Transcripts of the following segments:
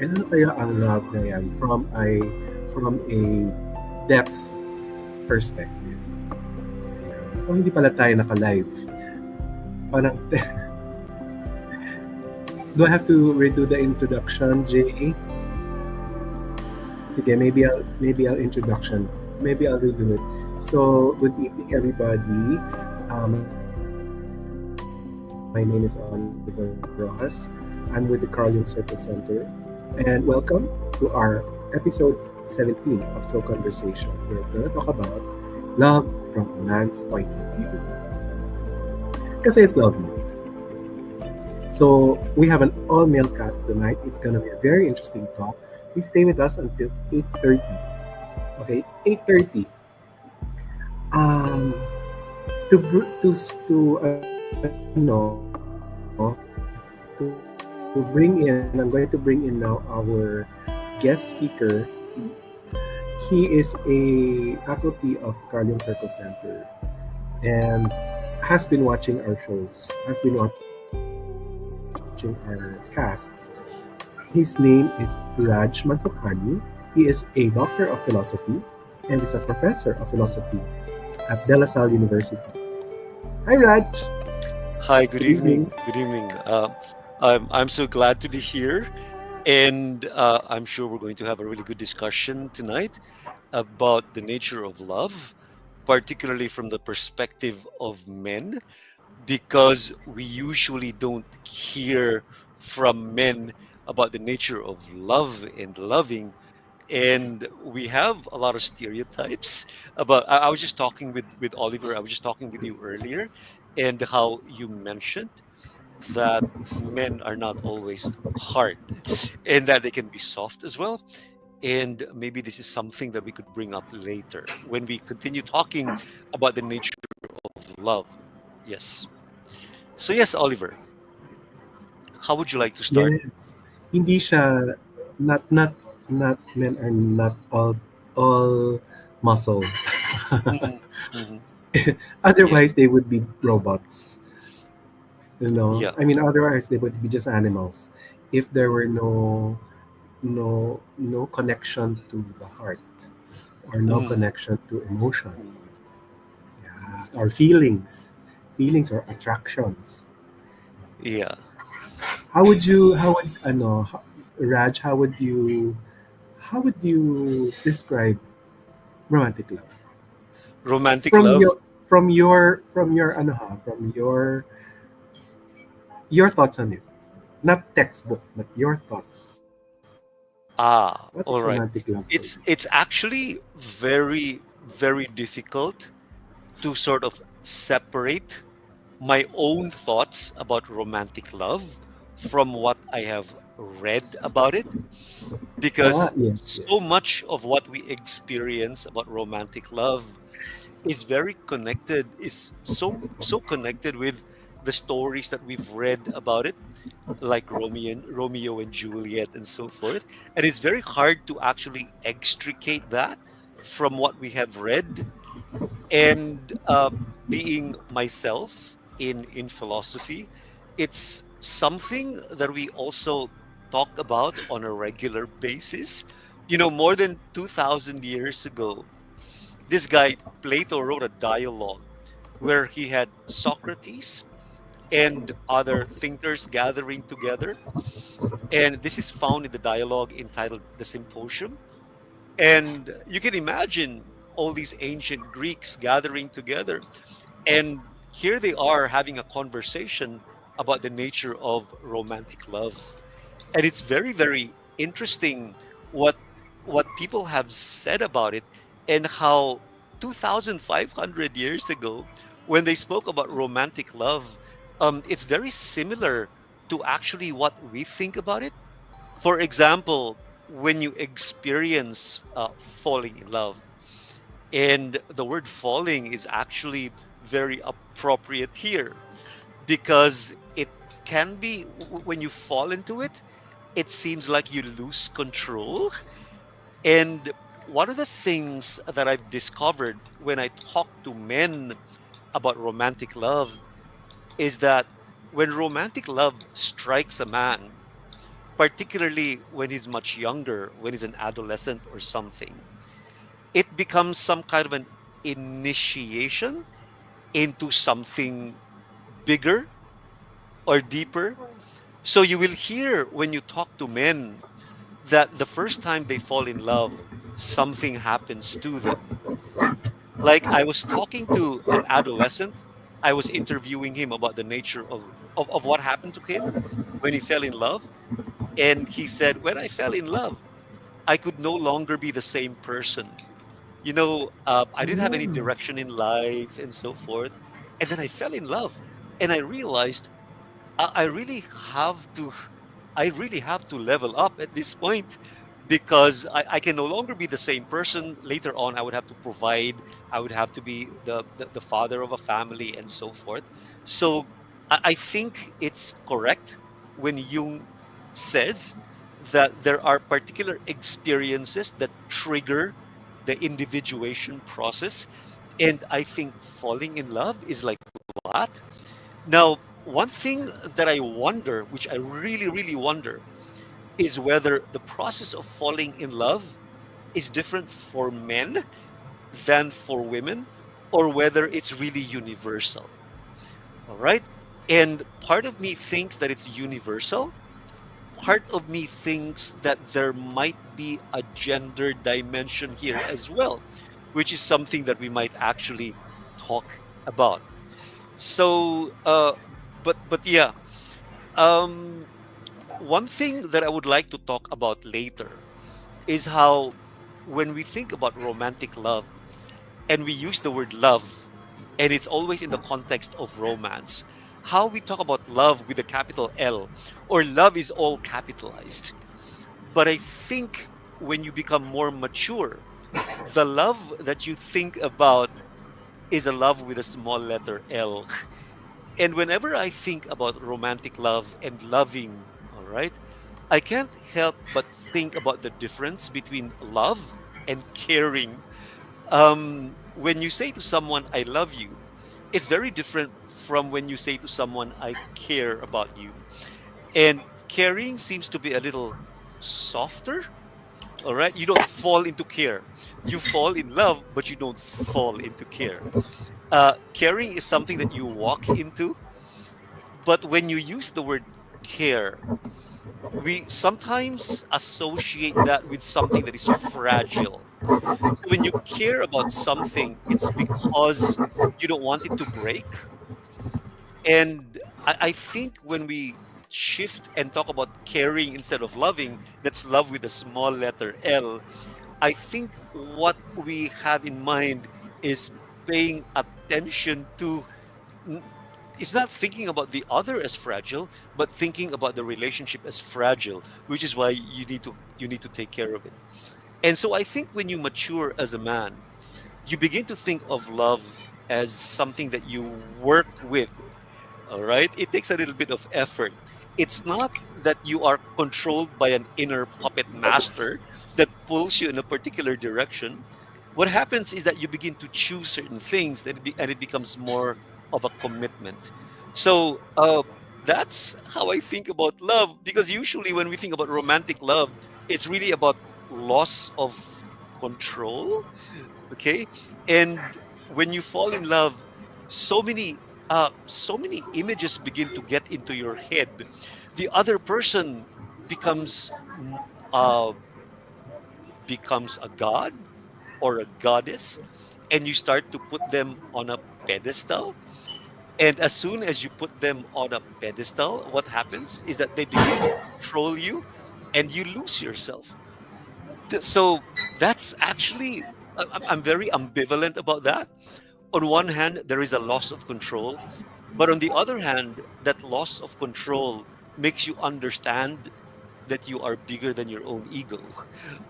ano kaya ang love na yan from a depth perspective? Ayan. Kung hindi pala tayo naka-live, parang, do I have to redo the introduction, Jay? Sige, maybe I'll redo it. So, good evening, everybody. My name is Oliver Rojas. I'm with the Carlian Circle Center, and welcome to our episode 17 of Soul Conversations. We're going to talk about love from a man's point of view. Kasi it's Love Month. So we have an all-male cast tonight. It's going to be a very interesting talk. Please stay with us until 8:30. Okay, 8:30. Um, I'm going to bring in now our guest speaker. He is a faculty of Carlian Circle Center and has been watching our shows, has been watching our casts. His name is Raj Mansukhani. He is a doctor of philosophy and is a professor of philosophy at De La Salle University. Hi, Raj. Hi, Good good evening. evening. Good evening. I'm so glad to be here, and I'm sure we're going to have a really good discussion tonight about the nature of love, particularly from the perspective of men, because we usually don't hear from men about the nature of love and loving. And we have a lot of stereotypes about. I was just talking with Oliver. I was just talking with you earlier, and how you mentioned that men are not always hard and that they can be soft as well. And maybe this is something that we could bring up later when we continue talking about the nature of love. Yes. So, yes, Oliver, how would you like to start? Yes. Hindi siya not men are not all muscle. Mhm, mhm. Yeah. Otherwise they would be robots. Yeah. I mean, otherwise they would be just animals. If there were no connection to the heart or no Mhm, connection to emotions, mhm. yeah, or feelings or attractions. Yeah. How would Raj, how would you describe romantic love Romantic from love. your your thoughts on it, not textbook but your thoughts. What is romantic Ah, love for all you? right. It's actually very, very difficult to sort of separate my own thoughts about romantic love from what I have read about it, because Yes, so yes. much of what we experience about romantic love is very connected, is so connected with the stories that we've read about it, like Romeo and Juliet and so forth. And it's very hard to actually extricate that from what we have read. And being myself in philosophy, it's something that we also talk about on a regular basis. More than 2000 years ago, this guy Plato wrote a dialogue where he had Socrates and other thinkers gathering together, and this is found in the dialogue entitled The Symposium. And you can imagine all these ancient Greeks gathering together, and here they are having a conversation about the nature of romantic love. And it's very, very interesting what people have said about it, and how 2500 years ago, when they spoke about romantic love, it's very similar to actually what we think about it. For example, when you experience falling in love, and the word falling is actually very appropriate here, because it can be, when you fall into it, it seems like you lose control. And one of the things that I've discovered when I talk to men about romantic love is that when romantic love strikes a man, particularly when he's much younger, when he's an adolescent or something, it becomes some kind of an initiation into something bigger or deeper. So you will hear when you talk to men that the first time they fall in love, something happens to them. Like I was talking to an adolescent, I was interviewing him about the nature of what happened to him when he fell in love. And he said, when I fell in love, I could no longer be the same person. I didn't have any Mm. direction in life and so forth. And then I fell in love and I realized I, I really have to I really have to level up at this point because I can no longer be the same person. Later on, I would have to provide, I would have to be the father of a family and so forth. So I think it's correct when Jung says that there are particular experiences that trigger the individuation process. And I think falling in love is like that. Now, one thing that I wonder, which I really, really wonder, is whether the process of falling in love is different for men than for women, or whether it's really universal. All right. And part of me thinks that it's universal. Part of me thinks that there might be a gender dimension here as well, which is something that we might actually talk about. So, but yeah, um, one thing that I would like to talk about later is how when we think about romantic love and we use the word love, and it's always in the context of romance, how we talk about love with a capital L or love is all capitalized. But I think when you become more mature, the love that you think about is a love with a small letter L. And whenever I think about romantic love and loving, all right, I can't help but think about the difference between love and caring. When you say to someone, I love you, it's very different from when you say to someone, I care about you. And caring seems to be a little softer. All right. You don't fall into care. You fall in love, but you don't fall into care. Caring is something that you walk into. But when you use the word care, we sometimes associate that with something that is fragile. So when you care about something, it's because you don't want it to break. And I think when we shift and talk about caring instead of loving, that's love with a small letter L. I think what we have in mind is paying attention to n- it's not thinking about the other as fragile, but thinking about the relationship as fragile, which is why you need to take care of it. And so I think when you mature as a man, you begin to think of love as something that you work with. All right. It takes a little bit of effort. It's not that you are controlled by an inner puppet master that pulls you in a particular direction. What happens is that you begin to choose certain things and it becomes more of a commitment. So that's how I think about love, because usually when we think about romantic love, it's really about loss of control. Okay. And when you fall in love, so many images begin to get into your head. The other person becomes mm, uh becomes a god or a goddess, and you start to put them on a pedestal. And as soon as you put them on a pedestal, what happens is that they begin to control you and you lose yourself. So that's actually, I'm very ambivalent about that. On one hand, there is a loss of control, but on the other hand, that loss of control makes you understand that you are bigger than your own ego.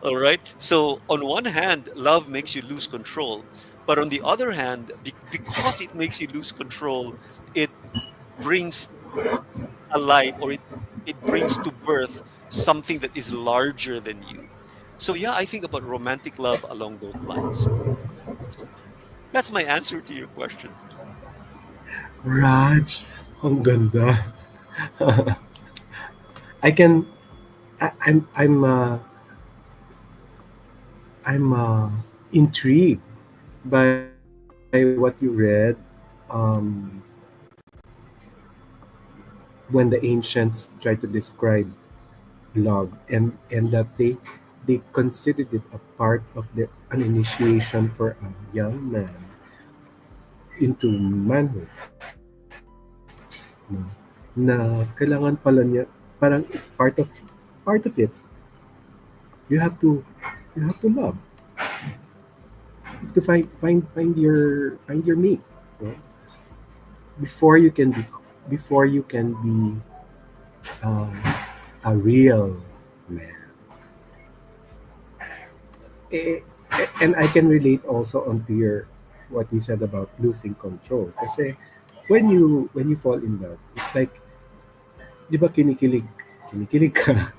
All right. So, on one hand, love makes you lose control, but on the other hand, because it makes you lose control, it brings alive, or it brings to birth something that is larger than you. So, yeah, I think about romantic love along those lines. That's my answer to your question. Raj, ang ganda. I can. I'm I'm intrigued by what you read, um, when the ancients tried to describe love, and that they considered it a part of their an initiation for a young man into manhood, no? Na kailangan pala niya, parang it's part of it. You have to you have to love. You have to find your mate, no? before you can be before you can be uh, a real man. Eh, and I can relate also onto your what you said about losing control. Kasi when you fall in love, it's like, di ba kinikilig ka,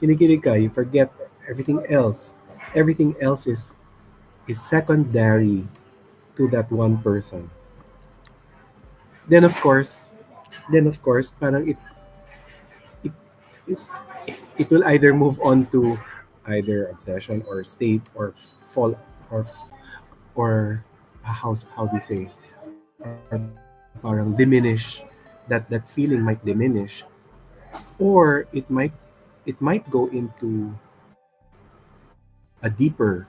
kinikilig ka, you forget everything else. Everything else is secondary to that one person. Then of course, parang it it's it will either move on to either obsession or state or fall or or how do you say, or parang diminish, that feeling might diminish, or it might go into a deeper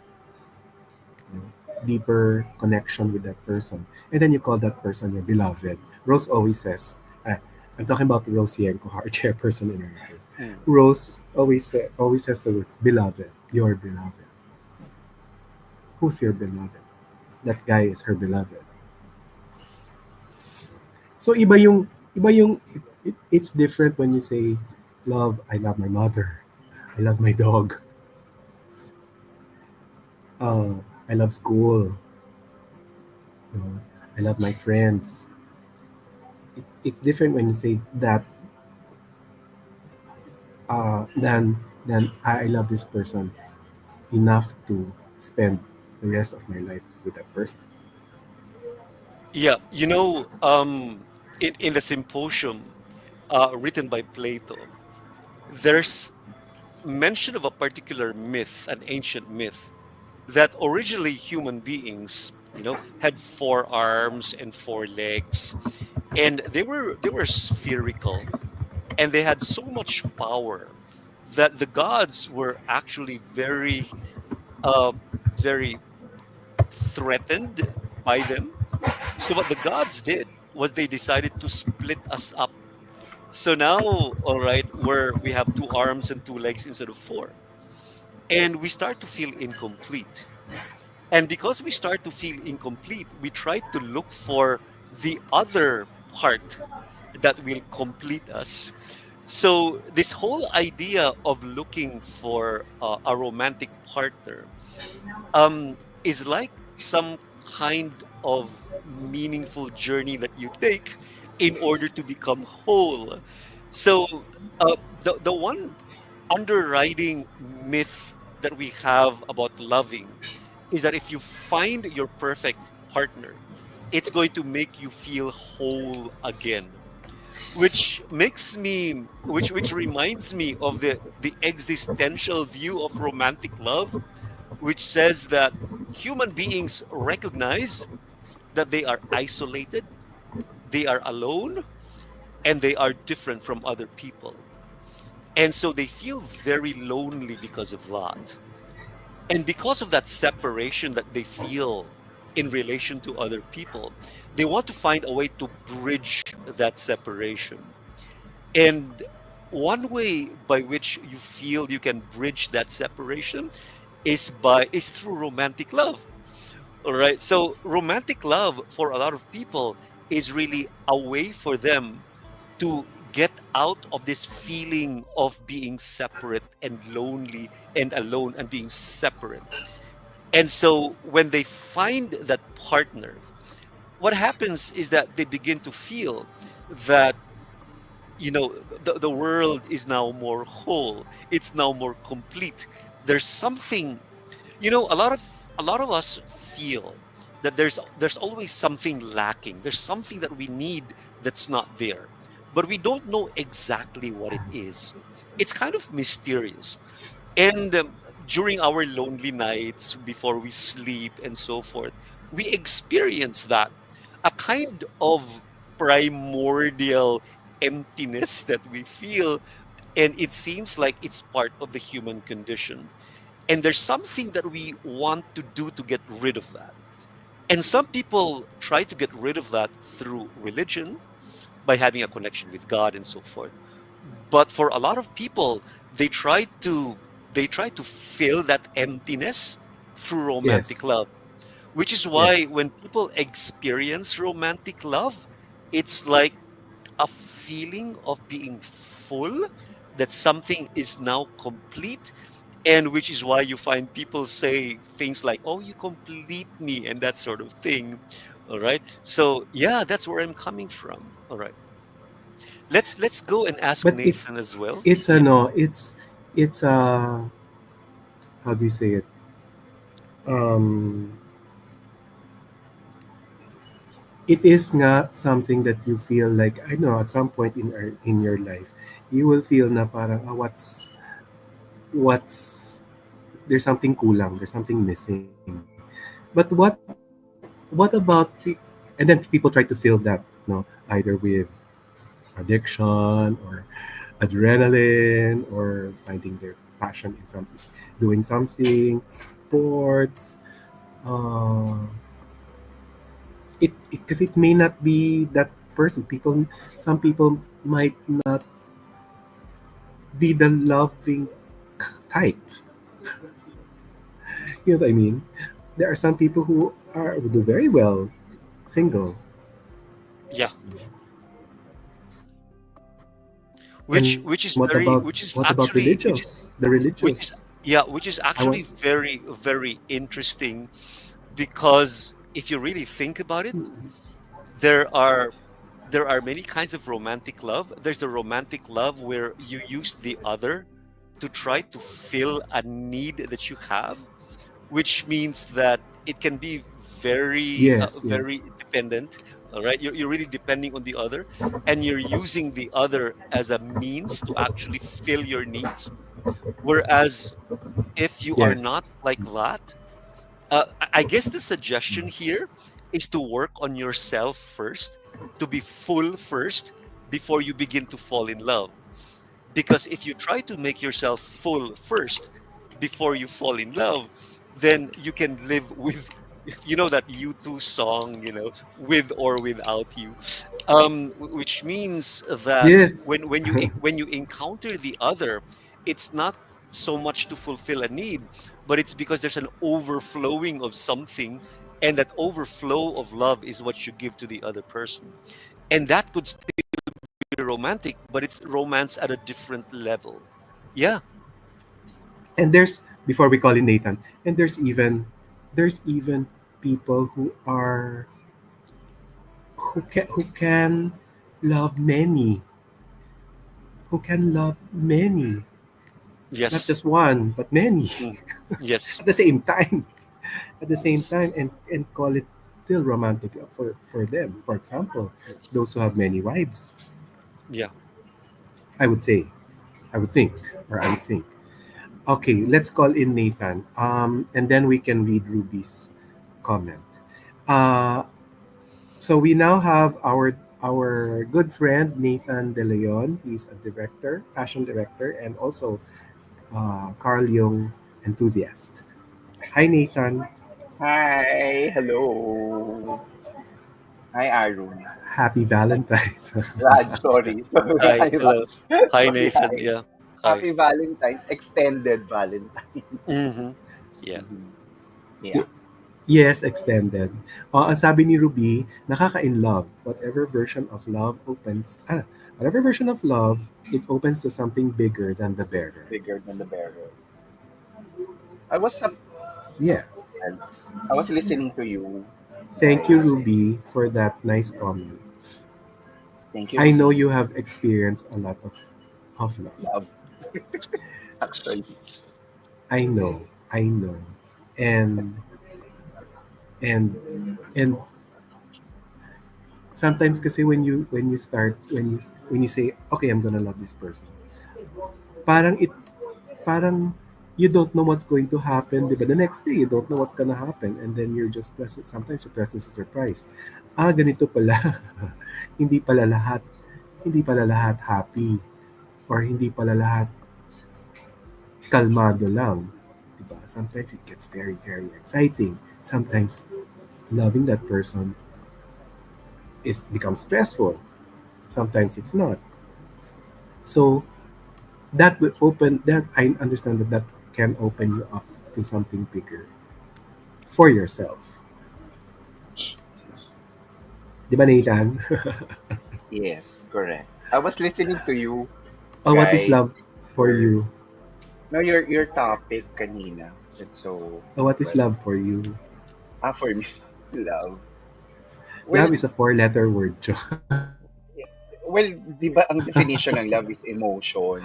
connection with that person, and then you call that person your beloved. Rose always says, I'm talking about Rose Yenko, our chairperson in our office. Mm. Rose always says the words beloved, your beloved. Who's your beloved? That guy is her beloved. So it's different when you say love. I love my mother. I love my dog. I love school. You know, I love my friends. It's different when you say that than I love this person enough to spend the rest of my life with that person. Yeah, in the Symposium, written by Plato, there's mention of a particular myth, an ancient myth, that originally human beings, had four arms and four legs, and they were spherical, and they had so much power that the gods were actually uh, very threatened by them. So what the gods did was they decided to split us up. So now, all right, where we have two arms and two legs instead of four, and we start to feel incomplete. And because we start to feel incomplete, we try to look for the other part that will complete us. So this whole idea of looking for a romantic partner um, is like some kind of meaningful journey that you take in order to become whole. So the one underwriting myth that we have about loving is that if you find your perfect partner, it's going to make you feel whole again, which reminds me of the existential view of romantic love, which says that human beings recognize that they are isolated, they are alone, and they are different from other people. And so they feel very lonely because of that. And because of that separation that they feel in relation to other people, they want to find a way to bridge that separation. And one way by which you feel you can bridge that separation is through romantic love. All right. So romantic love for a lot of people is really a way for them to get out of this feeling of being separate and lonely and alone and being separate. And so when they find that partner, what happens is that they begin to feel that the world is now more whole, it's now more complete. There's something, a lot of us feel that there's always something lacking, there's something that we need that's not there. but we don't know exactly what it is. It's kind of mysterious. And during our lonely nights before we sleep and so forth, we experience that, a kind of primordial emptiness that we feel. And it seems like it's part of the human condition. And there's something that we want to do to get rid of that. And some people try to get rid of that through religion, by having a connection with God and so forth. But for a lot of people, they try to they try to fill that emptiness through romantic Yes. love, which is why Yes. when people experience romantic love, it's like a feeling of being full, that something is now complete. And which is why you find people say things like, oh, you complete me, and that sort of thing. All right, so yeah, that's where I'm coming from. All right, let's go and ask But it's Nathan as well. it's a Yeah. no. It's how do you say it? Um, it is not something that you feel like, I know at some point in your life you will feel na parang, what's there's something kulang, there's something missing. But what about and then people try to fill that, either with addiction or adrenaline or finding their passion in something, doing something, sports. Uh, it because it may not be that person. Some people might not be the loving type. You know what I mean? There are some people who do very well single, Yeah, which and which is what very about which is what about actually religious? The which is religious. yeah, which is I want. actually very very interesting, because if you really think about it, there are there are many kinds of romantic love. There's the romantic love where you use the other to try to fill a need that you have, which means that it can be very Yes, yes, very dependent. All right, you're really depending on the other, and you're using the other as a means to actually fill your needs. Whereas if you are yes, not like that, I guess the suggestion here is to work on yourself first, to be full first before you begin to fall in love. Because if you try to make yourself full first before you fall in love, then you can live with, you know, that U2 song, with or without you. Which means that yes. when you encounter the other, it's not so much to fulfill a need, but it's because there's an overflowing of something, and that overflow of love is what you give to the other person. And that could still be romantic, but it's romance at a different level. Yeah. And there's before we call in Nathan, and there's even people who can love many, who can love many, not Yes. just one but many Mm. Yes. at the same time, Yes. and call it still romantic for them. For example, Yes. those who have many wives, Yeah. I would say, I would think, or I would think. Okay, let's call in Nathan, and then we can read Ruby's comment. Uh, so we now have our good friend Nathan De Leon. He's a director, fashion director, and also Carl Jung enthusiast. Hi, Nathan. Hi, hello. Hi, Arun. Happy Valentine's. Raj, sorry. Sorry, Hi. hi, Hello. Raj. Hi, Sorry, Nathan. hi. Yeah. Hi. Happy Valentine's, extended Valentine's. Mm-hmm. Yeah. Mhm. Yeah. Y- yes, extended. Ang sabi ni Ruby, nakaka-in-love. Whatever version of love, it opens to something bigger than the bearer. Bigger than the bearer. I was up, Yeah. I was listening to you Thank you, say, Ruby, for that nice comment. thank you, I know Ruby. you have experienced a lot of love. Love, actually. I know. I know. And and and Sometimes kasi when you say, okay, I'm gonna love this person, parang parang you don't know what's going to happen, di ba? The next day, you don't know what's gonna happen, and then you're just pleasant. Sometimes you're pleasantly surprised. Ganito pala. hindi pala lahat, hindi pala lahat happy, or hindi pala lahat kalmado lang. Diba? Sometimes it gets very, very exciting. Sometimes loving that person is becomes stressful. Sometimes it's not. So that will open that I understand that that can open you up to something bigger for yourself. Di ba, Nathan? Yes, correct. I was listening to you Oh, what is guys love for for you? no your topic kanina. That's so Oh, what is well. love for you? For me, love. Love Well, is a four-letter word, Jo. well, di ba ang definition ng love is emotion.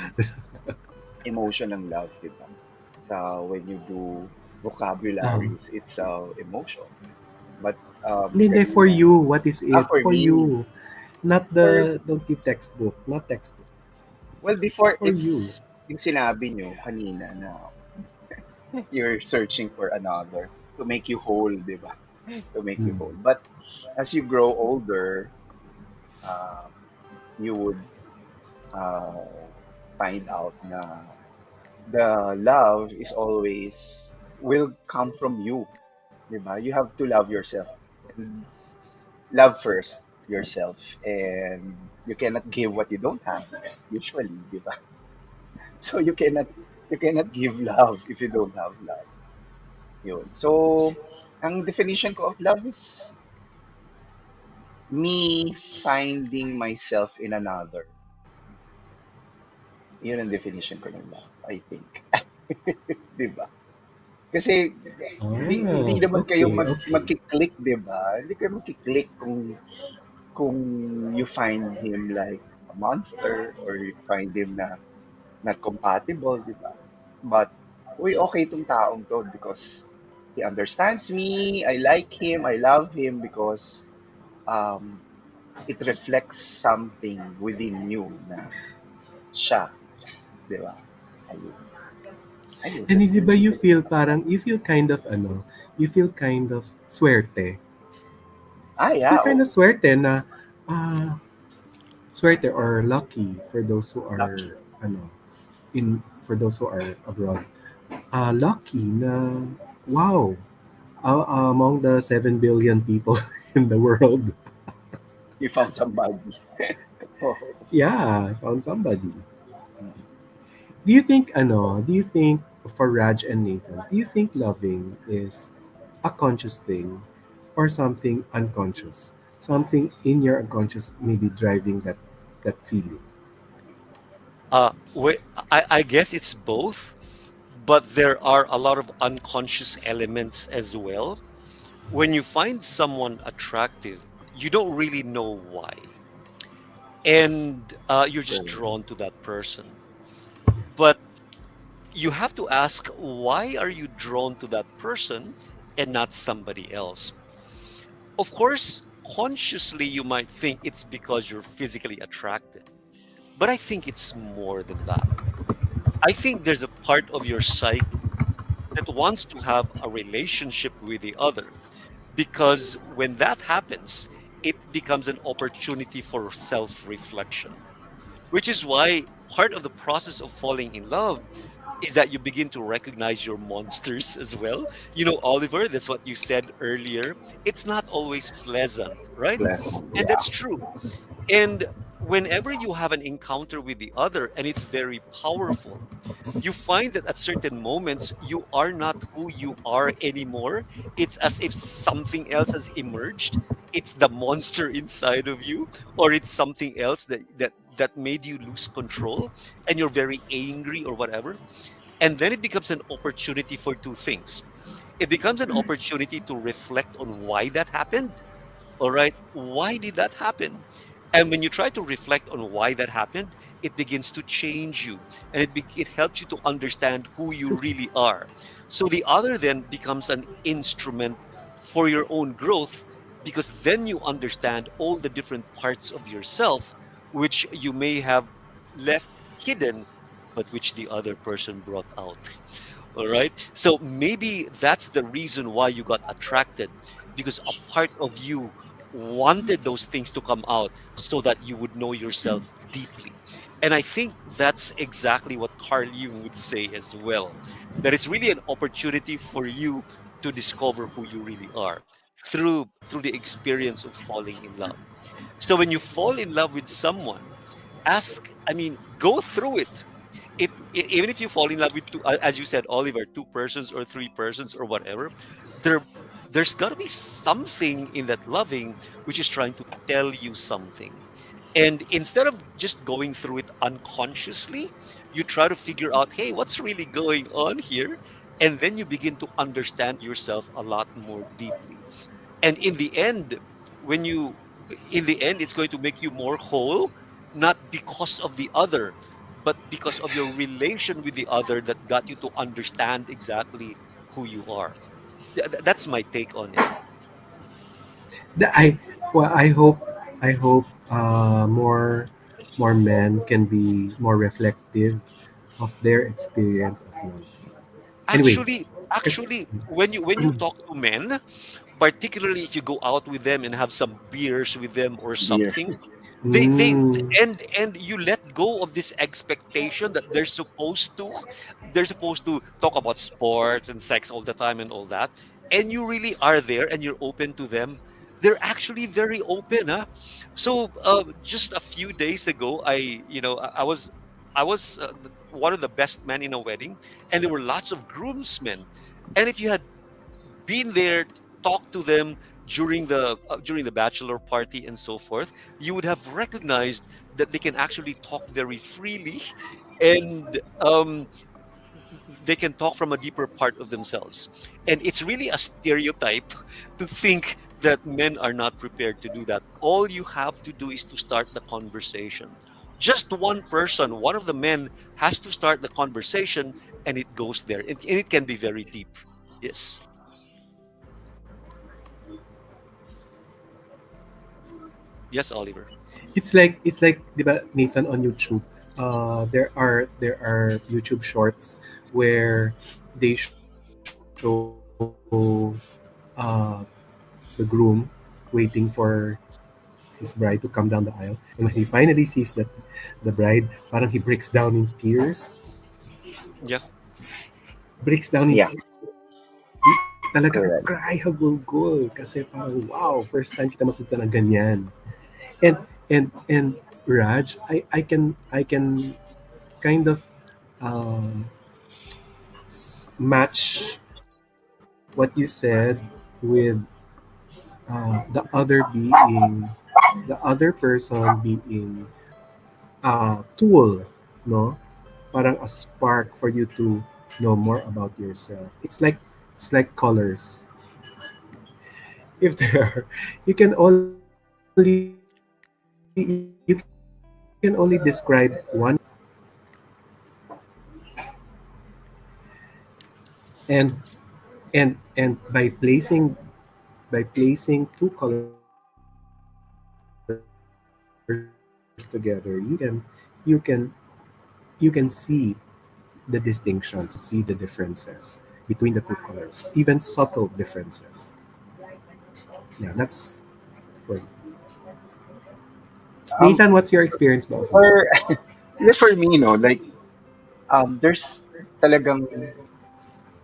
Emotion ng love, di ba? So when you do Um, vocabularies, it's emotion. But hindi, for kanina, you, what is it? for For me, you. Not for don't give textbook. Not textbook. well before For you. it's yung sinabi nyo kanina na you're searching for another to make you whole, di ba? To make you Mm. whole. But as you grow older, um, you would uh, find out na the love is always will come from you, di ba? You have to love yourself and love first yourself, and you cannot give what you don't have usually, di ba? So you cannot give love if you don't have love. Yun. So ang definition ko of love is me finding myself in another. Yun ang definition ko ng love, I think. Di ba? Kasi hindi Oh, naman kayo okay, okay. magki-click, 'di ba? Hindi kayo magki-click kung you find him like a monster or you find him na not compatible, 'di ba? But uy, okay itong taong to because he understands me, I like him, I love him because um it reflects something within you na siya, 'di ba? Ayun. Ayun, And that's hindi my ba you feel definition. parang, you feel kind of swerte. You feel Yeah, kind oh, of swerte na, ah, swerte or lucky for those who lucky. are, for those who are abroad. Lucky na, wow, among the 7 billion people in the world, You found somebody. Oh. yeah, I found somebody. Do you think for Raj and Nathan, do you think loving is a conscious thing or something unconscious? Something in your unconscious maybe driving that feeling. Wait, I guess it's both, but there are a lot of unconscious elements as well. When you find someone attractive, you don't really know why, and you're just Correct. drawn to that person. But you have to ask, why are you drawn to that person and not somebody else? Of course, consciously, you might think it's because you're physically attracted, but I think it's more than that. I think there's a part of your psyche that wants to have a relationship with the other, because when that happens, it becomes an opportunity for self reflection, which is why part of the process of falling in love is that you begin to recognize your monsters as well. You know, Oliver, that's what you said earlier. It's not always pleasant, right? Pleasant. And Yeah. that's true. And whenever you have an encounter with the other and it's very powerful, you find that at certain moments you are not who you are anymore. It's as if something else has emerged. It's the monster inside of you, or it's something else that made you lose control and you're very angry or whatever. And then it becomes an opportunity for two things. It becomes an opportunity to reflect on why that happened. All right, why did that happen? And when you try to reflect on why that happened, it begins to change you, and it helps you to understand who you really are. So the other then becomes an instrument for your own growth, because then you understand all the different parts of yourself which you may have left hidden, but which the other person brought out. All right. So maybe that's the reason why you got attracted, because a part of you wanted those things to come out so that you would know yourself deeply. And I think that's exactly what Carl Jung would say as well, that it's really an opportunity for you to discover who you really are through the experience of falling in love. So when you fall in love with someone, go through it. Even if you fall in love with two, as you said, Oliver, two persons or three persons or whatever, there there's got to be something in that loving which is trying to tell you something. And instead of just going through it unconsciously, you try to figure out, hey, what's really going on here? And then you begin to understand yourself a lot more deeply. And when you in the end, it's going to make you more whole, not because of the other, but because of your relation with the other that got you to understand exactly who you are. That's my take on it. The- I well, I hope more men can be more reflective of their experience of love. Anyway, because Actually, when you talk to men, particularly if you go out with them and have some beers with them or Beer. something, they mm, and you let go of this expectation that they're supposed to talk about sports and sex all the time and all that, and you really are there and you're open to them. They're actually very open, huh? So just a few days ago, I was one of the best men in a wedding, and there were lots of groomsmen. And if you had been there, talked to them during the bachelor party and so forth, you would have recognized that they can actually talk very freely, and they can talk from a deeper part of themselves. And it's really a stereotype to think that men are not prepared to do that. All you have to do is to start the conversation. Just one person, one of the men, has to start the conversation, and it goes there. And it can be very deep. Yes. Yes, Oliver. it's like diba, Nathan, on YouTube. There are YouTube shorts where they show uh, the groom waiting for his bride to come down the aisle, and when he finally sees that the bride, parang he breaks down in tears, Yeah. breaks down in Yeah, talagang correct. cry hagulgol kasi parang wow, first time kita makita na ganyan. And Raj, I can kind of uh, match what you said with the other person being a tool, no? Parang a spark for you to know more about yourself. It's like colors. If there are, you can only describe one color, and and by placing two colors together, you can see the distinctions, you can see the differences between the two colors, even subtle differences. Yeah, that's for Um, Nathan. What's your experience about love? for just for me, like there's talagang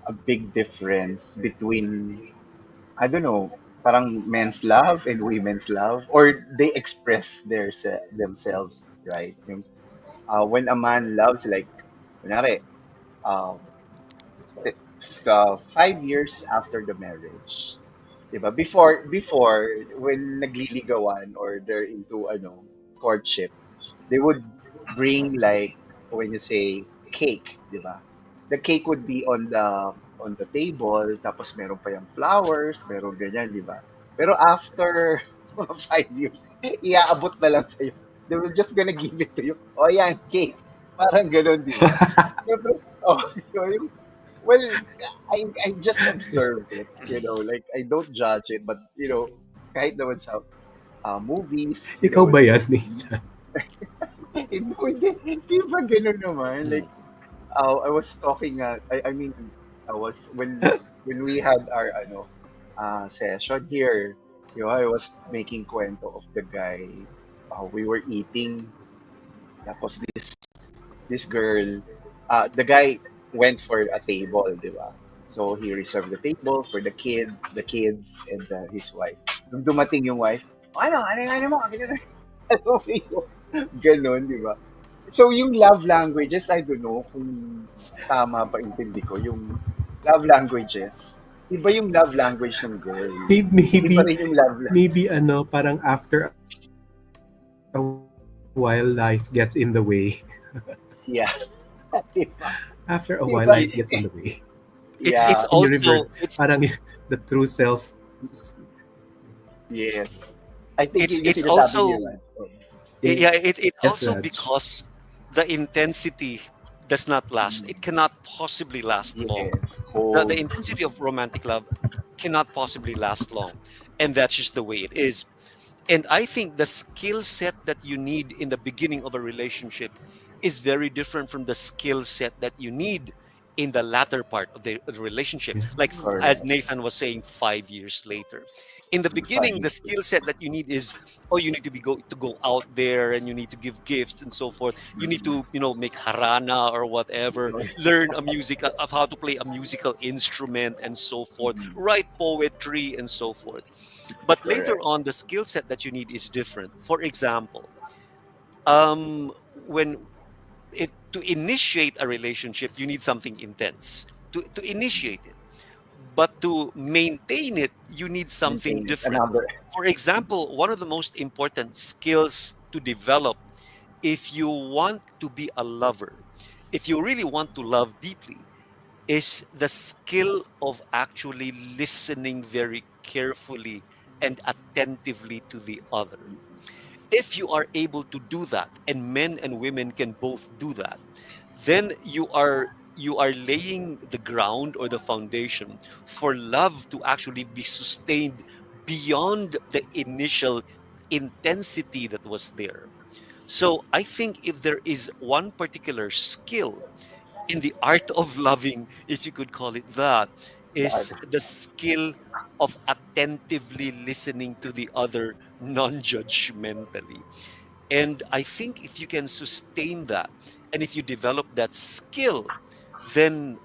a big difference between, I don't know, parang men's love and women's love, or they express themselves, right? When a man loves, like, kunwari, um, the, the 5 years after the marriage, diba? Before, when nagliligawan or they're into, courtship, they would bring, like, when you say cake, diba? The cake would be on the table, tapos meron pa yung flowers, meron ganyan, di ba? Pero after mga 5 years, iaabot na lang sa'yo. They were just gonna give it to you. O yan, cake. Parang ganun, di ba? Siyempre, oh, yung, well, I just observe it, like, I don't judge it, but, kahit naman sa movies, Ikaw ba yan, Nathan? hindi ba ganun naman? Mm. Like, I was talking, I mean, I was, when we had our, session here, I was making kwento of the guy, we were eating, tapos this girl, the guy went for a table, di ba? So he reserved the table for the kids, and his wife. Nung dumating yung wife, ano mo, ganyan, ano mo yun? Ganon, di ba? So yung love languages, I don't know kung tama ba intindi ko, yung love languages, iba yung love language ng girl. Hindi pa Maybe, rin yung love language. maybe parang after a while, life gets in the way. Yeah. Diba? After a while, Diba? life gets in the way. It's Yeah. And you revert, also it's parang the true self. Yes. I think it's yun yung it's sinasabi niyo, also Raj. Oh. yeah, it's Yes, also Raj. because the intensity does not last. It cannot possibly last long. Yes. The Hold. intensity of romantic love cannot possibly last long, and that's just the way it is. And I think the skill set that you need in the beginning of a relationship is very different from the skill set that you need in the latter part of the relationship. Yeah. Like as Correct. Nathan was saying, 5 years later. In the Five beginning, the years. skill set that you need is, oh, you need to go out there, and you need to give gifts and so forth. You need to, make harana or whatever, learn a music of how to play a musical instrument and so forth, write poetry and so forth. But later Correct. on, the skill set that you need is different. For example, when to initiate a relationship, you need something intense to initiate it. But to maintain it, you need something Maintain it. different. Another. For example, one of the most important skills to develop if you want to be a lover, if you really want to love deeply, is the skill of actually listening very carefully and attentively to the other. If you are able to do that, and men and women can both do that, then you are laying the ground or the foundation for love to actually be sustained beyond the initial intensity that was there. So I think if there is one particular skill in the art of loving, if you could call it that, is the skill of attentively listening to the other non-judgmentally. And I think if you can sustain that, and if you develop that skill, then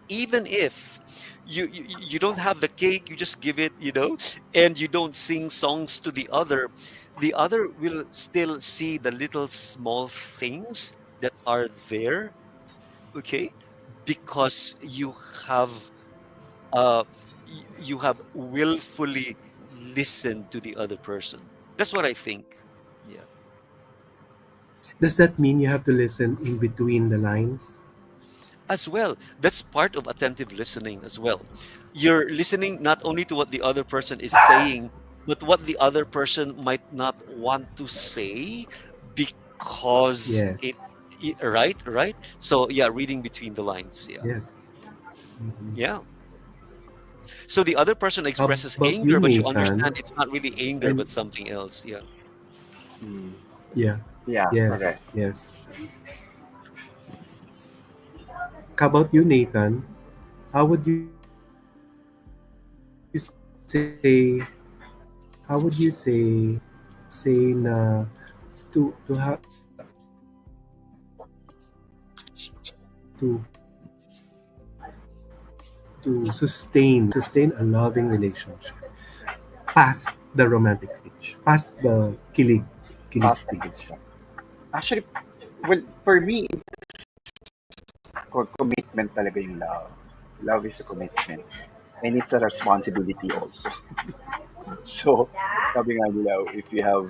even if you don't have the cake, you just give it, and you don't sing songs to the other will still see the little small things that are there, okay, because have uh you have willfully listened to the other person. That's what I think. Yeah. Does that mean you have to listen in between the lines? As well, that's part of attentive listening as well. You're listening not only to what the other person is saying, but what the other person might not want to say because Yes. right. So yeah, reading between the lines. Yeah. Yes. Mhm. Yeah. So the other person How expresses about you, anger, but you Nathan? understand it's not really anger, And but something else. Yeah. Mm. yeah, Yeah. Correct. yes. How about you, Nathan? How would you say? How would you say na to have to to sustain a loving relationship past the romantic stage, past the kilig Past the stage? kitchen. Actually, well, for me, commitment talaga yung love. Love is a commitment. And it's a responsibility also. So, sabi nga nila, if you have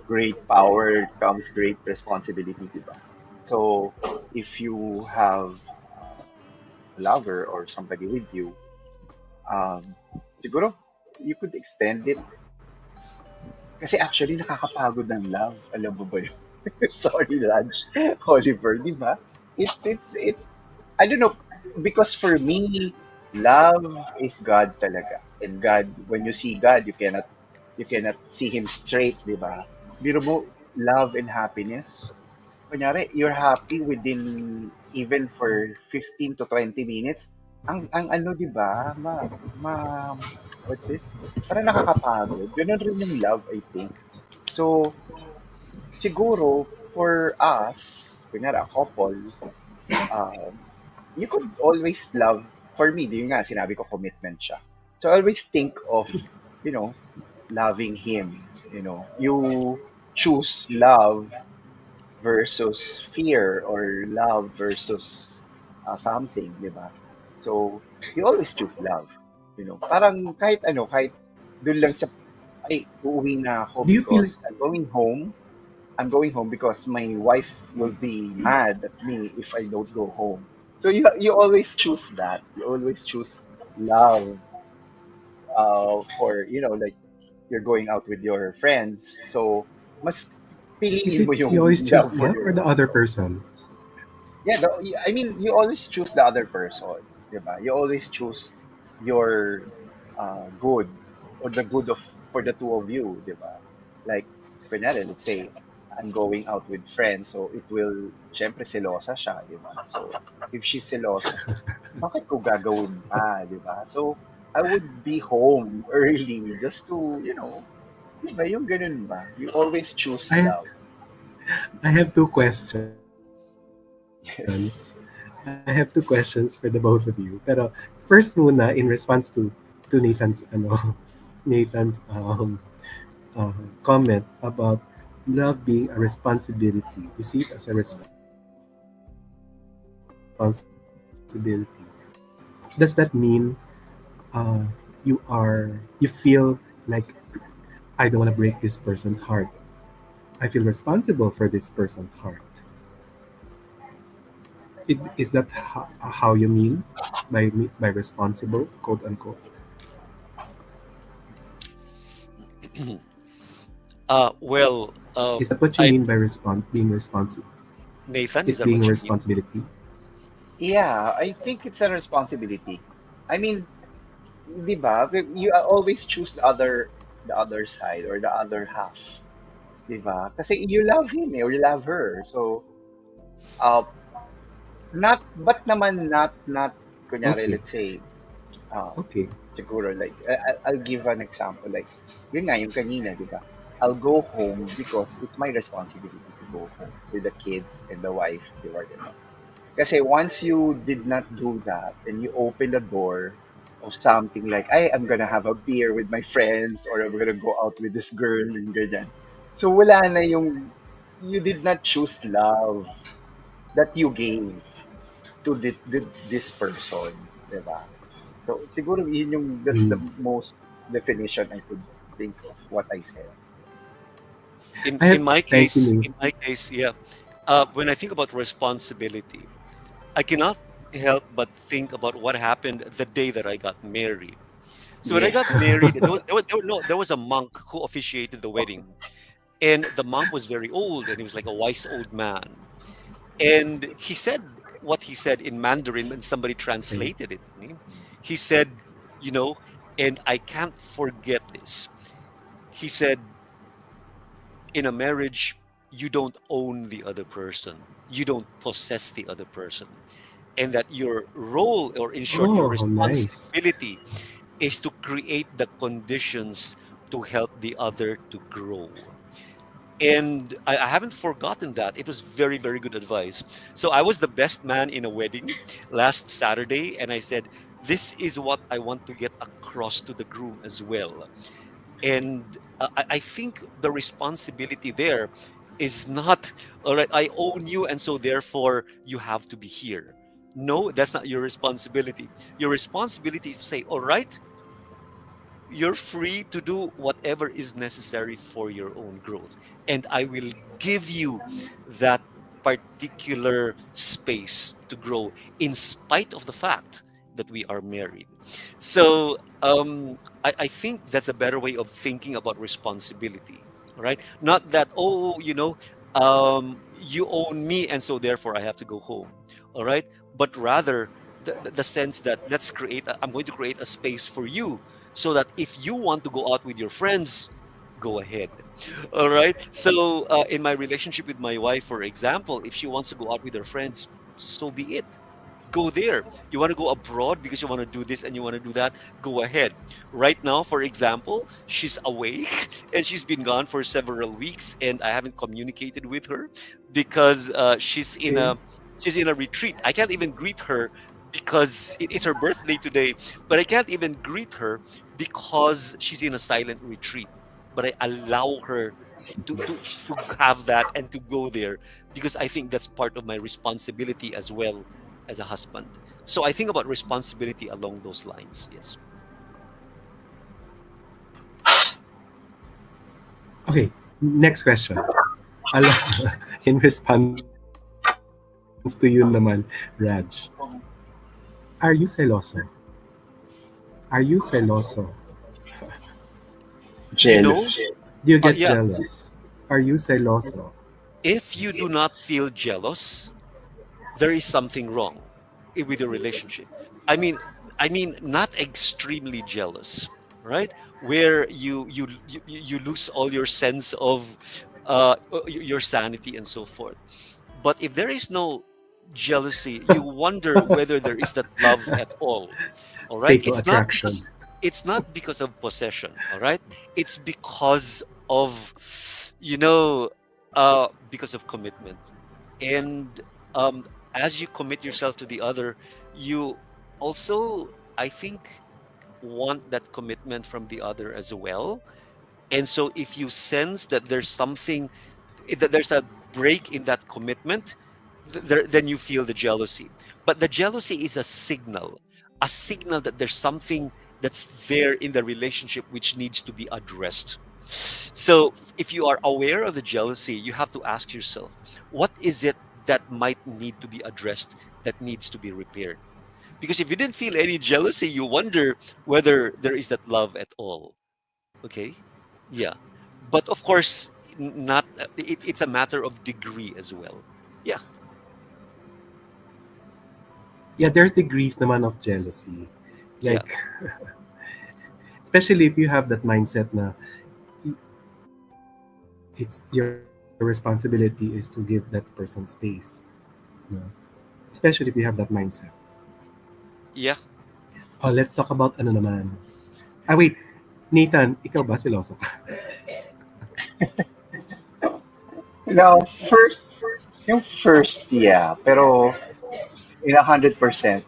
great power, comes great responsibility, di ba? So, if you have a lover or somebody with you, um, siguro, you could extend it. Kasi actually, nakakapagod ng love. Alam mo ba yun? Sorry, Raj. Oliver, di ba? It's, I don't know, because for me, love is God talaga. And God, when you see God, you cannot You cannot see him straight, di ba? Biro mo, love and happiness. Kunyari, you're happy within even for 15 to 20 minutes. Ang ano, di ba? Ma, what's this? Parang nakakapagod. Ganun rin yung love, I think. So, siguro, for us, kunyari, a couple, um, you could always love, for me, di yun nga, sinabi ko commitment siya. So, I always think of, you know, loving him. You choose love versus fear or love versus something, di ba? So, you always choose love. Parang kahit ano, kahit doon lang sa, ay, uuwi na ako Do you feel like because I'm going home because my wife will be mad at me if I don't go home. So you always choose that. You always choose love for like you're going out with your friends. So mas is piliin it mo you always yung choose love for love or the your other person? yeah. I mean, you always choose the other person, diba? You always choose your good or the good of for the two of you, diba? Like, kunyari, let's say, I'm going out with friends, so it will, syempre, selosa siya, diba? So, if she's selosa, bakit ko gagawin pa, diba? So, I would be home early just to, diba, yung ganun ba? You always choose I love. I have two questions. Yes. I have two questions for the both of you. Pero first muna in response to Nathan's Nathan's comment about love being a responsibility. You see it as a responsibility. Does that mean you feel like I don't want to break this person's heart? I feel responsible for this person's heart. Is that how you mean by responsible, quote unquote? Well, Is that what you I mean by being responsible? Nathan, is It that being what a you mean? responsibility? Yeah, I think it's a responsibility. I mean, di ba? You always choose the other side or the other half, di ba? Kasi you love him or you love her. So, uh, but naman not, kunyari, Okay, let's say, uh, okay. siguro, like, I'll give an example. Like, yun nga, yung kanina, di ba? I'll go home because it's my responsibility to go home with the kids and the wife, di ba? Kasi once you did not do that and you open the door of something like, I'm gonna have a beer with my friends or I'm gonna go out with this girl and ganyan. So wala na yung, you did not choose love that you gave to this person, di ba? So siguro yun that's the Mm. most definition I could think of what I said. In I in have my thank you, case, Nate. in my case, yeah. When I think about responsibility, I cannot help but think about what happened the day that I got married. So when I Yeah. got married, there was a monk who officiated the wedding, and the monk was very old, and he was like a wise old man. And he said what he said in Mandarin, and somebody Okay. translated it to me. He said, you know, and I can't forget this. He said, in a marriage, you don't own the other person, you don't possess the other person, and that your role, or in short, your Oh, nice. responsibility, is to create the conditions to help the other to grow. And I haven't forgotten that. It was very, very good advice. So I was the best man in a wedding last Saturday, and I said, this is what I want to get across to the groom as well. And I think the responsibility there is not, all right, I own you, and so therefore you have to be here. No, that's not your responsibility. Your responsibility is to say, all right, you're free to do whatever is necessary for your own growth. And I will give you that particular space to grow in spite of the fact that we are married. So I think that's a better way of thinking about responsibility, right? Not that, oh, you own me and so therefore I have to go home, all right? But rather, the sense that I'm going to create a space for you so that if you want to go out with your friends, go ahead. All right. So, in my relationship with my wife, for example, if she wants to go out with her friends, so be it. Go there. You want to go abroad because you want to do this and you want to do that, go ahead. Right now, for example, she's awake and she's been gone for several weeks, and I haven't communicated with her because Okay. she's in a retreat. I can't even greet her because it's her birthday today, but I can't even greet her because she's in a silent retreat. But I allow her to have that and to go there because I think that's part of my responsibility as well as a husband. So I think about responsibility along those lines. Yes. Okay, next question. Ala, in response to you naman, Raj, are you celoso? Are you celoso? You know, Jealous. Do you get yeah, jealous? Are you celoso? if you do not feel jealous, there is something wrong with your relationship. I mean, not extremely jealous, right? Where you lose all your sense of your sanity and so forth. But if there is no jealousy, you wonder whether there is that love at all. All right? Fatal attraction. It's not because of possession, all right? It's because of you know because of commitment. And um as you commit yourself to the other, you also, I think, want that commitment from the other as well. And so if you sense that there's something, that there's a break in that commitment, then you feel the jealousy. But the jealousy is a signal that there's something that's there in the relationship which needs to be addressed. So if you are aware of the jealousy, you have to ask yourself, what is it that might need to be addressed, that needs to be repaired? Because if you didn't feel any jealousy, you wonder whether there is that love at all. Okay? Yeah. But of course, not it's a matter of degree as well. Yeah. Yeah, there's degrees naman of jealousy. Yeah. Like, especially if you have that mindset na it's your responsibility is to give that person space. No? Especially if you have that mindset. Yeah. Oh, let's talk about ano naman. Ah, wait. Nathan, ikaw ba seloso ka? Now, yung first, yeah. Pero, in 100%,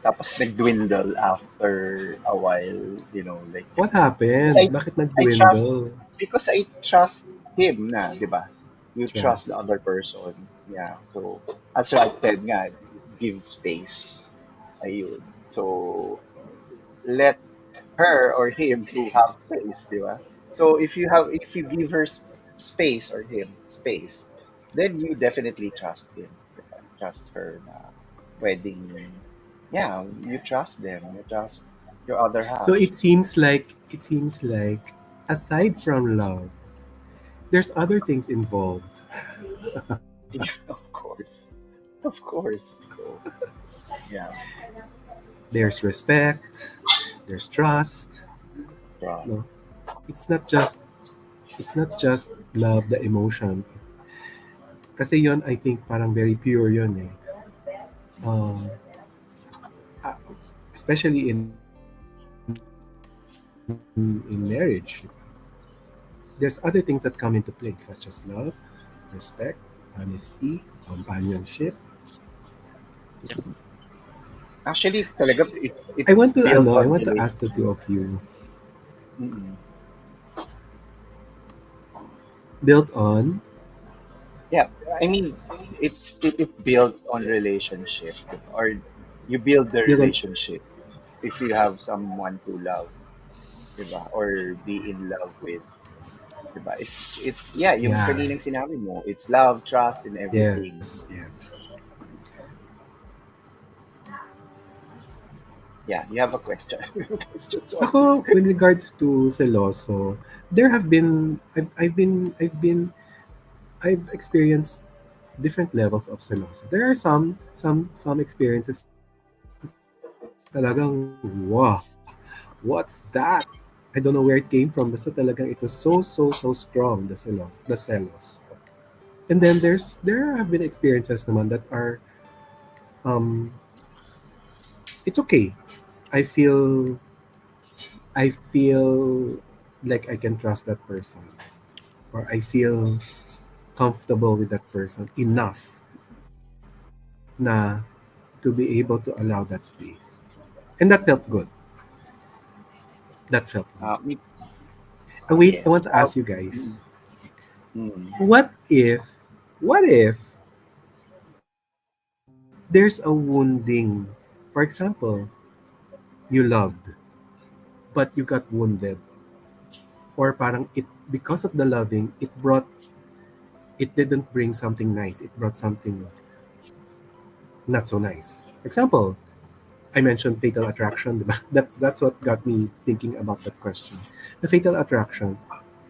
tapos nag-dwindle after a while, like, What because happened? Bakit I trust, nag-dwindle? because I trust him na, di ba? You trust the Trust. other person. Yeah. So, as I said nga, give space. Ayun. So, let her or him to have space, di ba? So if you give her space or him space, then you definitely trust him, di ba? Trust her na pwedeng, yeah, you trust them, you trust your other So half. it seems like aside from love, there's other things involved. Yeah, of course, of course. So yeah, There's respect, there's trust. yeah. No, it's not just it's not just love, the emotion. Kasi yon, I think parang very pure yon eh. Uh, uh, Especially in marriage, there's other things that come into play, such as love, respect, honesty, companionship. Yeah. Actually, talaga, I it's want to built I on want to ask the two relationship. of you, Mm-mm. built on Yeah, I mean, it built on relationship, or you build the built on relationship if you have someone to love, diba? Or be in love with, diba? It's yeah, yung yeah, kaninang sinabi mo, it's love, trust, and everything. yes, yes. Yeah, you have a question. Question, sorry. Ako, with regards to seloso, there have been I've experienced different levels of seloso. There are some experiences talagang wow, what's that? I don't know where it came from, basta talagang it was so, so, so strong, the celos. And then there have been experiences naman that are, um, it's okay. I feel, I feel like I can trust that person, or I feel comfortable with that person enough na to be able to allow that space. And that felt good. That felt good. Me, Wait, I want yes. to ask you guys, Mm. what if, what if there's a wounding? For example, you loved, but you got wounded. Or parang it, because of the loving, it didn't bring something nice. It brought something not so nice. For example, I mentioned fatal attraction. Diba? That's what got me thinking about that question. The fatal attraction,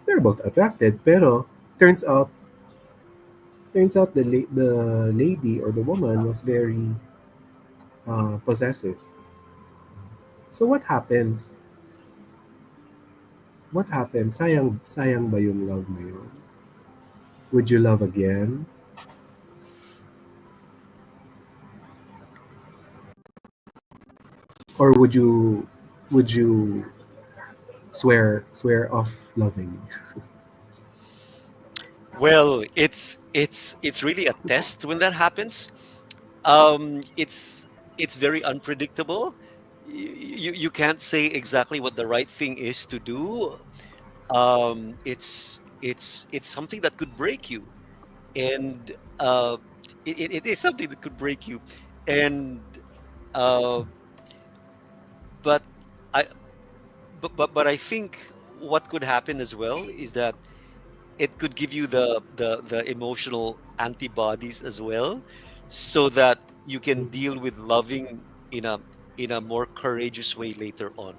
they're both attracted, pero turns out the lady or the woman was very possessive. So what happens? What happens? Sayang ba yung love mo yun? Would you love again? Or would you swear off loving? Well, it's really a test when that happens. It's very unpredictable. You can't say exactly what the right thing is to do. It's something that could break you, and it is something that could break you, and uh, but I but I think what could happen as well is that it could give you the emotional antibodies as well, so that you can deal with loving in a more courageous way later on.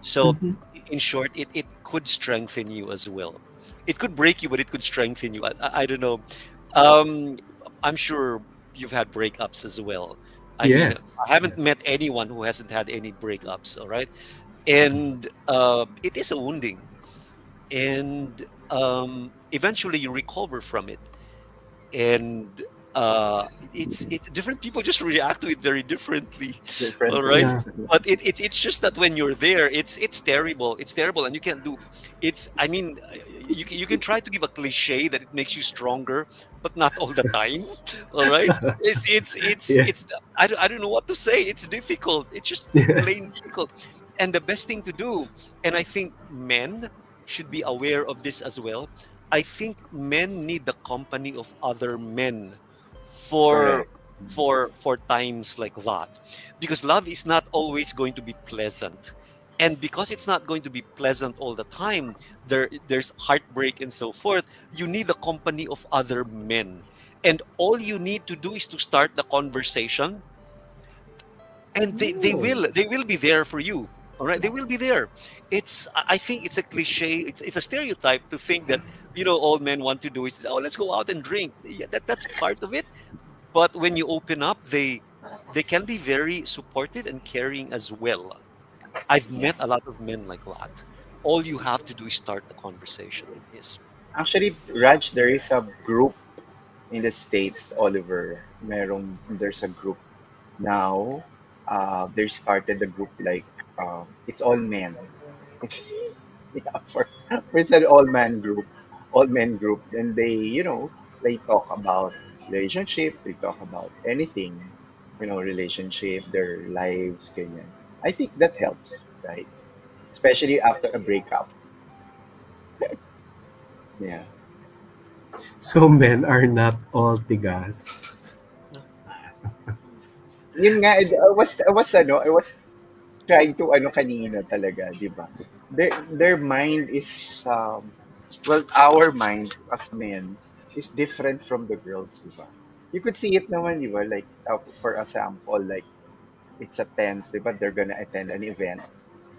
So Mhm. in short, it could strengthen you as well. It could break you, but it could strengthen you. I don't know. um I'm sure you've had breakups as well. I mean, Yes, I haven't yes. met anyone who hasn't had any breakups, all right? And it is a wounding, and eventually you recover from it. And it's different people just react to it very differently. All right. Differently. Yeah. But it's just that when you're there, it's terrible, it's terrible, and you can't do it's I mean, you can try to give a cliche that it makes you stronger, but not all the time. All right. Yeah. It's I don't know what to say. It's difficult, it's just plain difficult. And the best thing to do, and I think men should be aware of this as well, I think men need the company of other men for Correct. for times like that, because love is not always going to be pleasant. And because it's not going to be pleasant all the time, there's heartbreak and so forth. You need the company of other men, and all you need to do is to start the conversation, and Oh. they will be there for you. All right, they will be there. I think it's a cliche, it's a stereotype to think that, all men want to do is, oh, let's go out and drink. Yeah, that's part of it. But when you open up, they can be very supportive and caring as well. I've Yeah. met a lot of men like that. All you have to do is start the conversation. Yes. Actually, Raj, there is a group in the States, Oliver. There's a group now. They started a group like, it's all men. It's, yeah, for it's an all men group. And they talk about relationship, they talk about anything, relationship, their lives, ganyan. I think that helps, right? Especially after a breakup. Yeah. So men are not all tigas. No. Yun nga, I was trying to kanina talaga, 'di ba? Their mind is well, our mind as men is different from the girls, 'di ba? You could see it naman, 'di ba? Like, for example, like it's a tense, 'di ba? They're gonna attend an event,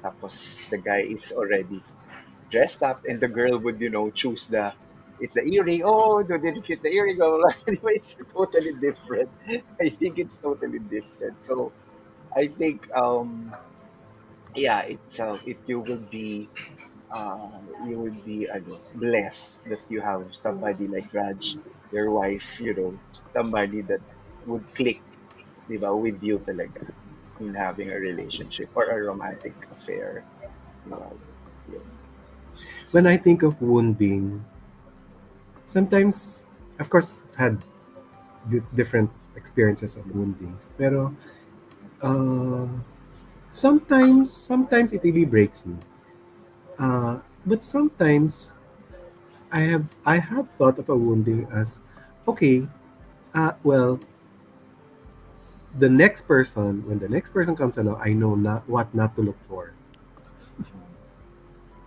tapos the guy is already dressed up, and the girl would, choose it's the earring. Oh, no, didn't fit the earring. Blah, blah, blah. Anyway, it's totally different. I think it's totally different. So I think yeah, it uh, you will be blessed that you have somebody like Raj, your wife, somebody that would click, di ba, with you talaga in having a relationship or a romantic affair, di ba? Yun. When I think of wounding, sometimes, of course, I've had different experiences of woundings. Pero uh, sometimes it really breaks me. But sometimes I have thought of a wounding as okay. Well, when the next person comes along, I know not what not to look for.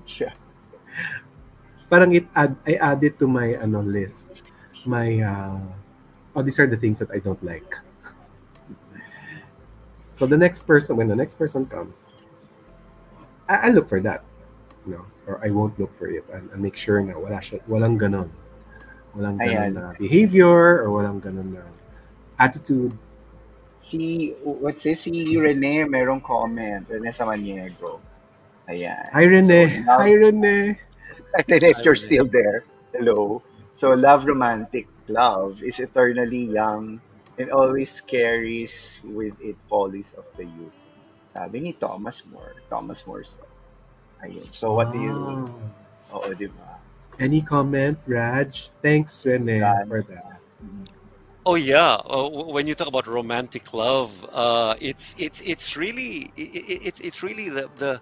Yeah. Parang I add it to my list. My oh, these are the things that I don't like. So when the next person comes, I look for that. No, or I won't look for it. I'll make sure na walang ganon. Walang ganon Ayan. na behavior or walang ganon na attitude. Si Rene, merong comment. Rene Samaniego. Ayan. Hi So, Rene. Hi love, Rene. Rene, if Hi, you're Rene. still there, hello. So, love is eternally young and always carries with it polish of the youth. Sabi ni Thomas More so. Ayun. So, what do you, Oh. oo, di ba? Any comment, Raj? Thanks, Rene, Raj. for that. Mm. Oh yeah, when you talk about romantic love, it's really it's really the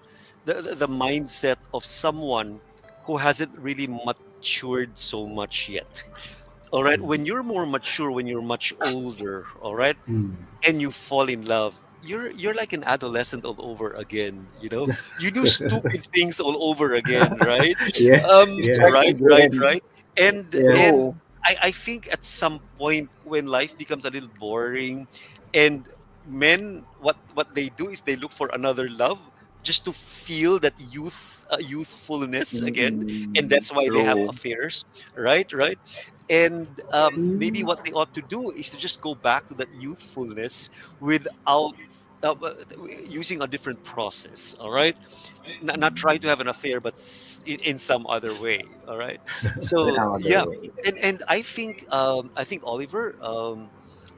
mindset of someone who hasn't really matured so much yet. All right, Mm. when you're more mature, when you're much older, all right, Mm. and you fall in love, you're like an adolescent all over again. You do stupid things all over again, right? Yeah, yeah, Strike again. Right, and yes. True. I think at some point when life becomes a little boring, and men, what they do is they look for another love just to feel that youthfulness again, and Mm-mm. that's why they have True. affairs, right, and maybe Mm. what they ought to do is to just go back to that youthfulness without using a different process, all right, not trying to have an affair, but in some other way, all right. In So another yeah, way. and I think Oliver,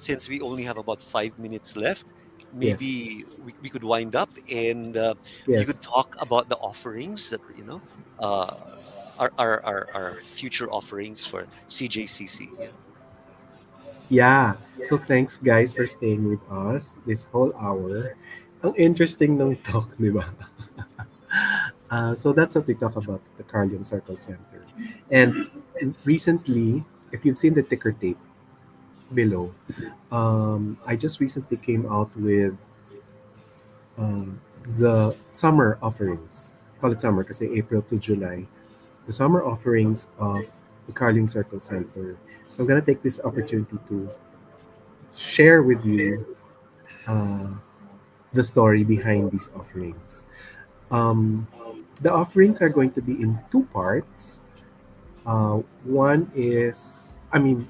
since we only have about 5 minutes left, Yes, maybe we could wind up, and you could yes. talk about the offerings that uh, our future offerings for CJCC. Yeah. Yeah. So thanks guys for staying with us this whole hour. Ang interesting ng talk, di ba? So that's what we talk about at the Carlion Circle Center. And recently, if you've seen the ticker tape below, I just recently came out with uh, the summer offerings. Call it summer kasi April to July. The summer offerings of the Carling Circle Center. So I'm gonna take this opportunity to share with you uh, the story behind these offerings. Um, the offerings are going to be in two parts. One is, I mean,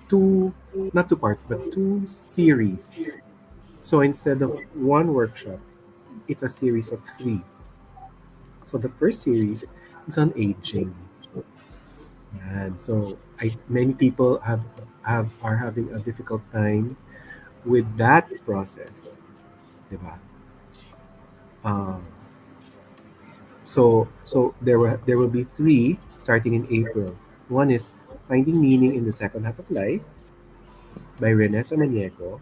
not two parts, but two series. So instead of one workshop, it's a series of three. So the first series is on aging. And so many people are having a difficult time with that process, diba? Um, so there will be three starting in April. One is Finding Meaning in the Second Half of Life by Rene Samaniego.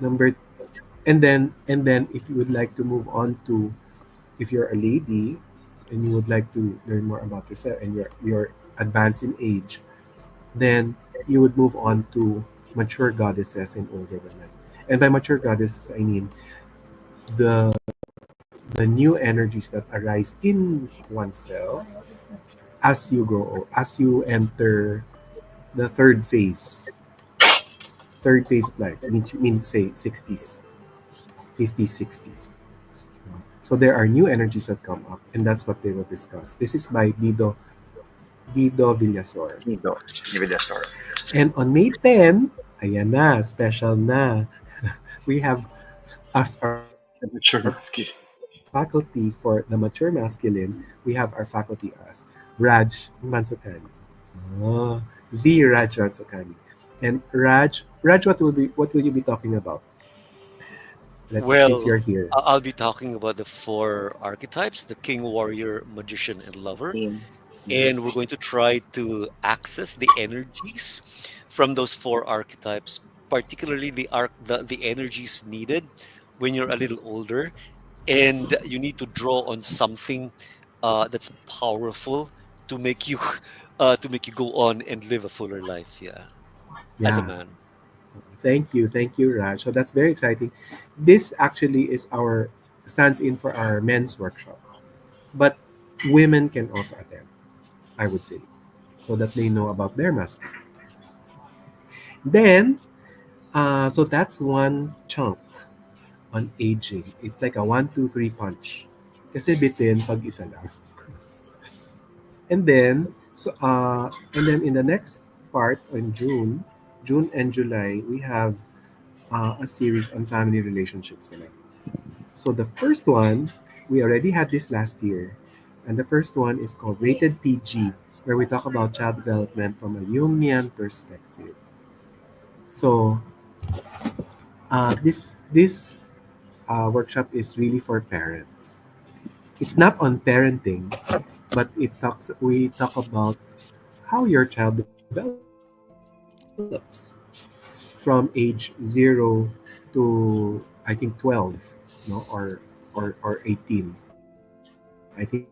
Number and then if you would like to move on to, if you're a lady and you would like to learn more about yourself and you're advanced in age, then you would move on to Mature Goddesses and Older Women. And by mature goddesses, I mean the the new energies that arise in oneself as you grow, as you enter the third phase of life. Mean to say 60s, 50s, 60s. So there are new energies that come up, and that's what they will discuss. This is by Dido Villasor. Nido. Ni Villasor. And on May 10, ayan na, special na. We have as our Sure. Excuse. faculty for the mature masculine, we have our faculty as Raj Mansukani. Oh, the Raj Mansukani. And Raj, what will you be talking about? Since Well, you're here. I'll be talking about the four archetypes: the king, warrior, magician, and lover. Team. Mhm. And we're going to try to access the energies from those four archetypes, particularly the energies needed when you're a little older and you need to draw on something that's powerful to make you go on and live a fuller life. Yeah, as a Yeah. man. Thank you, Raj. So that's very exciting. This actually is our stands in for our men's workshop, but women can also attend, I would say, so that they know about their masculine. Then, so that's one chunk on aging. It's like a one, two, three punch. Kasi bitin pag isa lang. And then in the next part in June and July, we have a series on family relationships. Naman. So the first one, we already had this last year. And the first one is called Rated PG, where we talk about child development from a Jungian perspective. So this workshop is really for parents. It's not on parenting, but we talk about how your child develops from age 0 to I think 12, or 18. I think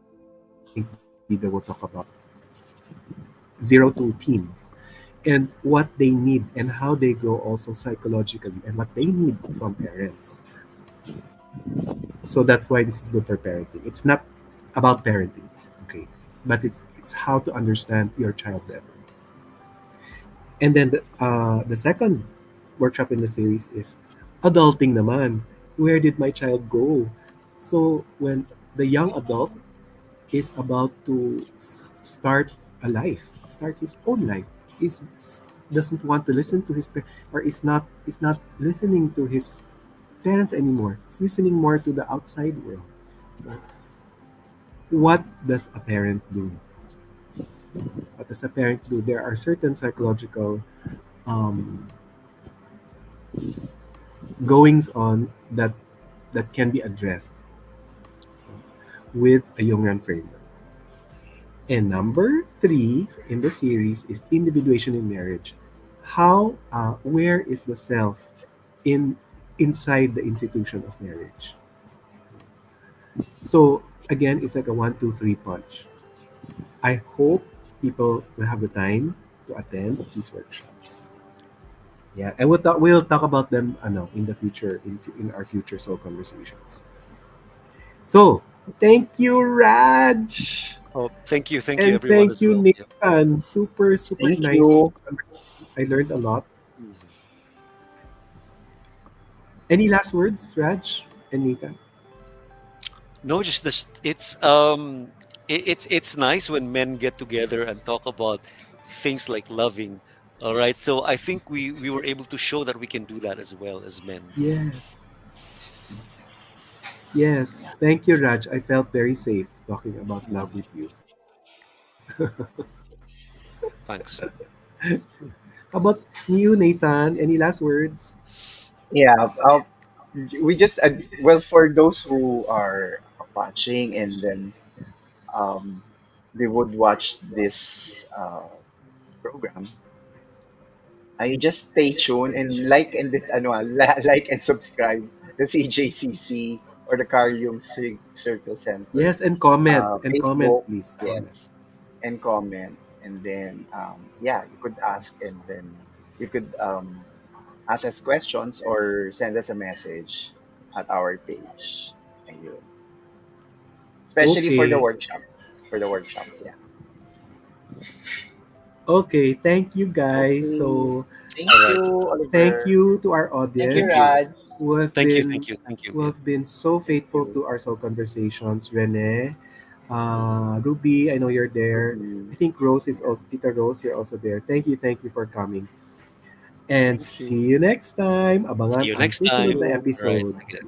Bida will talk about 0 to teens, and what they need and how they grow also psychologically and what they need from parents. So that's why this is good for parenting. It's not about parenting, okay, but it's how to understand your child better. And then the second workshop in the series is adulting naman. Where did my child go? So when the young adult is about to start his own life, doesn't want to listen to or is not listening to his parents anymore. He's listening more to the outside world. So what does a parent do? What does a parent do? There are certain psychological um, goings on that can be addressed with a Jungian framework. And number three in the series is individuation in marriage. Where is the self in inside the institution of marriage? So again, it's like a one, two, three punch. I hope people will have the time to attend these workshops. Yeah, and we'll talk about them in the future in our future soul conversations. So thank you, Raj. Oh, thank you, And everyone thank as you, well. Yep. Nathan. Super, super Thank nice you. conversation. I learned a lot. Mhm. Any last words, Raj and Nathan? No, just this. It's nice when men get together and talk about things like loving. All right, so I think we were able to show that we can do that as well as men. Yes. Yes. Thank you, Raj. I felt very safe talking about love Mhm. with you. Thanks. How about you, Nathan? Any last words? Yeah. We just well, for those who are watching and then um, they would watch this program. I just stay tuned and like and subscribe the CJCC or the Carium Circle Center Yes, and comment. And comment, Facebook, please. Comment. yes, and comment, and then yeah, you could ask, and then you could ask us questions or send us a message at our page. Ayun. Especially Okay. for the workshops, yeah. Okay. Thank you, guys. Okay. So Thank All right. you, thank Oliver. you to our Thank you, Thank you. audience Raj. who have Thank you. been Thank you. Thank you. who Yeah. have been so Thank faithful you. to our soul conversations. Rene, Ruby, I know you're there. Mhm. I think Rose is also Tita Rose. You're also there. Thank you for coming. And Thank see you. you next time. See Abangan you ang next Thank susunod time. na you. All right. episode. Sige.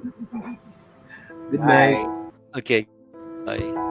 Good night. Bye. Okay, bye.